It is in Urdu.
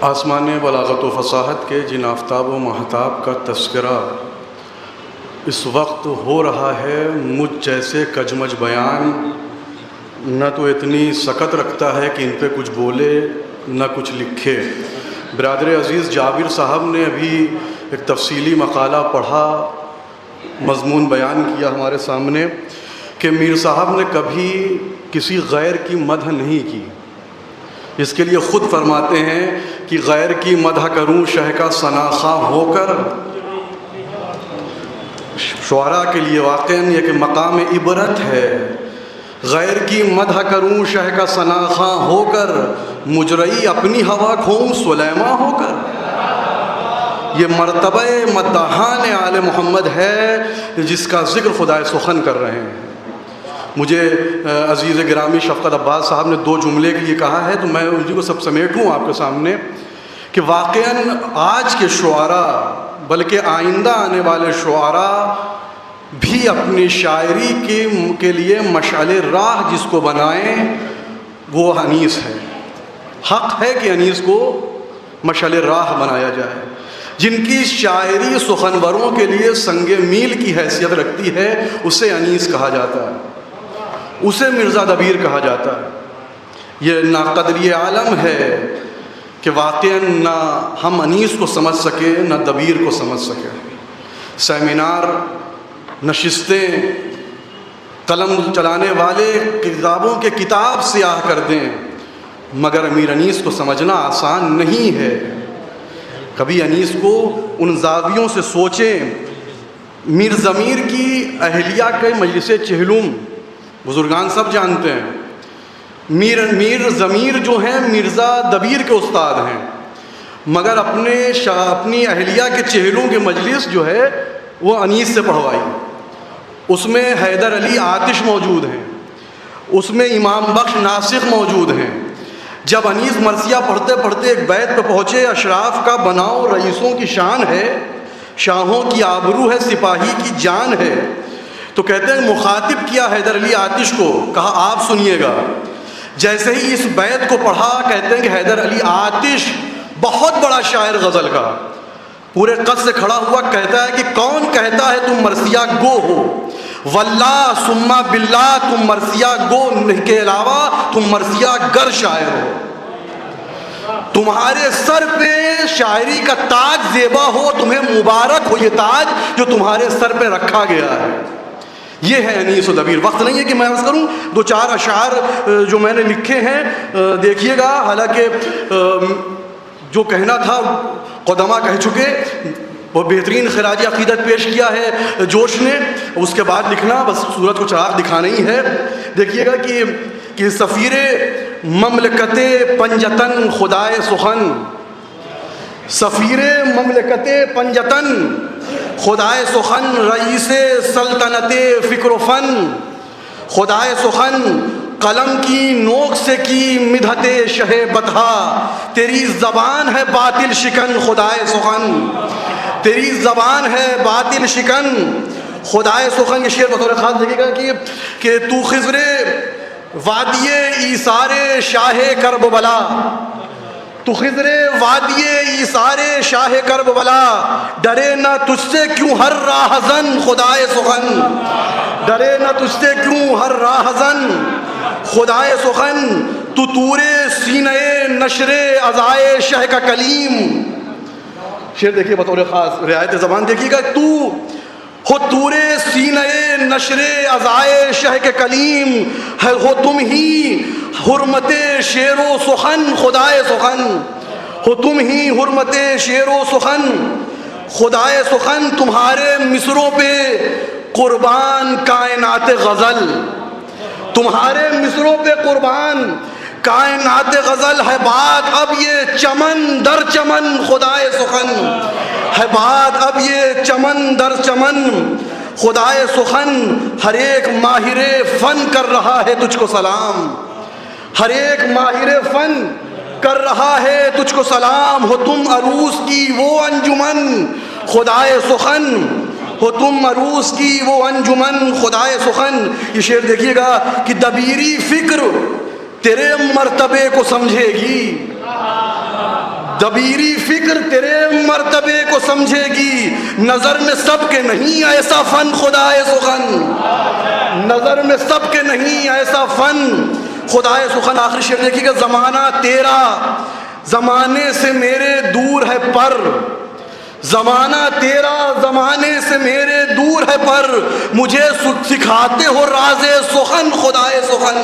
آسمان بلاغت و فصاحت کے جن آفتاب و مہتاب کا تذکرہ اس وقت ہو رہا ہے، مجھ جیسے کجمج بیان نہ تو اتنی سکت رکھتا ہے کہ ان پہ کچھ بولے نہ کچھ لکھے۔ برادر عزیز جابر صاحب نے ابھی ایک تفصیلی مقالہ پڑھا، مضمون بیان کیا ہمارے سامنے کہ میر صاحب نے کبھی کسی غیر کی مدح نہیں کی، اس کے لیے خود فرماتے ہیں کہ غیر کی مدح کروں شہ کا ثناخواں ہو کر۔ شعراء کے لیے واقعاً یہ کہ مقام عبرت ہے، غیر کی مدح کروں شہ کا ثناخواں ہو کر، مجرئی اپنی ہوا کھوں سلیماں ہو کر۔ یہ مرتبہ مداحان آل محمد ہے جس کا ذکر خدائے سخن کر رہے ہیں۔ مجھے عزیز گرامی شفقت عباس صاحب نے 2 جملے کے لیے کہا ہے تو میں ان کو سب سمیٹوں آپ کے سامنے کہ واقعاً آج کے شعراء بلکہ آئندہ آنے والے شعراء بھی اپنی شاعری کے لیے مشعل راہ جس کو بنائیں وہ انیس ہے۔ حق ہے کہ انیس کو مشعل راہ بنایا جائے۔ جن کی شاعری سخنوروں کے لیے سنگ میل کی حیثیت رکھتی ہے اسے انیس کہا جاتا ہے، اسے مرزا دبیر کہا جاتا ہے۔ یہ ناقدری عالم ہے کہ واقعاً نہ ہم انیس کو سمجھ سکے نہ دبیر کو سمجھ سکے۔ سیمینار، نشستیں، قلم چلانے والے کتابوں کے کتاب سیاہ کر دیں، مگر امیر انیس کو سمجھنا آسان نہیں ہے۔ کبھی انیس کو ان زاویوں سے سوچیں۔ میر ضمیر کی اہلیہ کے مجلس چہلم بزرگان سب جانتے ہیں۔ میر ضمیر جو ہیں مرزا دبیر کے استاد ہیں، مگر اپنی اہلیہ کے چہلوں کے مجلس جو ہے وہ انیس سے پڑھوائی۔ اس میں حیدر علی آتش موجود ہیں، اس میں امام بخش ناسخ موجود ہیں۔ جب انیس مرثیہ پڑھتے پڑھتے ایک بیت پہ پہنچے، اشراف کا بناؤ رئیسوں کی شان ہے، شاہوں کی آبرو ہے سپاہی کی جان ہے، تو کہتے ہیں مخاطب کیا حیدر علی آتش کو، کہا آپ سنیے گا۔ جیسے ہی اس بیت کو پڑھا کہتے ہیں کہ حیدر علی آتش بہت بڑا شاعر غزل کا پورے قد سے کھڑا ہوا کہتا ہے کہ کون کہتا ہے تم مرثیہ گو ہو، واللہ ثم باللہ تم مرثیہ گو کے علاوہ تم مرثیہ گر شاعر ہو۔ تمہارے سر پہ شاعری کا تاج زیبا ہو، تمہیں مبارک ہو یہ تاج جو تمہارے سر پہ رکھا گیا ہے۔ یہ ہے انیس و دبیر۔ وقت نہیں ہے کہ میں عرض کروں، 2-4 اشعار جو میں نے لکھے ہیں دیکھیے گا، حالانکہ جو کہنا تھا قدما کہہ چکے، وہ بہترین خراج عقیدت پیش کیا ہے جوش نے، اس کے بعد لکھنا بس صورت کو چراغ دکھانا ہی ہے۔ دیکھیے گا کہ سفیر مملکت پنجتن خدائے سخن، سفیر مملکت پنجتن خدائے سخن، رئیس سلطنت فکر و فن، خدائے سخن قلم کی نوک سے کی مدحت شہ بطحا، تیری زبان ہے باطل شکن خدائے سخن، تیری زبان ہے باطل شکن خدائے سخن۔ یہ شعر بطور خاص دیکھے گا کہ تو خضر وادی ایثار شاہ کرب بلا، تو خضر وادی ایثار شاہ کرب بلا، ڈرے نہ تجھ سے کیوں ہر راہزن خدائے سخن، ڈرے نہ تجھ سے کیوں ہر راہزن خدائے سخن، تو تورے سینہ نشر عزائے شہ کا کلیم۔ شعر دیکھیے بطور خاص، رعایت زبان دیکھیے گا، تو ہو تورے سینہ نشر عزائے شہ کے کلیم، ہو تم ہی حرمت شعر و سخن خدائے سخن، ہو تم ہی حرمت شعر و سخن خدائے سخن، تمہارے مصروں پہ قربان کائنات غزل، تمہارے مصروں پہ قربان کائنات غزل، ہے بات اب یہ چمن در چمن خدائے سخن، ہے بات اب یہ چمن در چمن خدائے سخن، ہر ایک ماہر فن کر رہا ہے تجھ کو سلام، ہر ایک ماہر فن کر رہا ہے تجھ کو سلام، ہو تم عروس کی وہ انجمن خدائے سخن، ہو تم عروس کی وہ انجمن خدائے سخن۔ یہ شعر دیکھیے گا کہ دبیری فکر تیرے مرتبے کو سمجھے گی، دبیری فکر تیرے مرتبے کو سمجھے گی، نظر میں سب کے نہیں ایسا فن خدائے سخن، نظر میں سب کے نہیں ایسا فن خدائے سخن۔ آخری شعر دیکھیے کہ زمانہ تیرا زمانے سے میرے دور ہے پر، زمانہ تیرا زمانے سے میرے دور ہے پر، مجھے سکھاتے ہو راز سخن خدائے سخن۔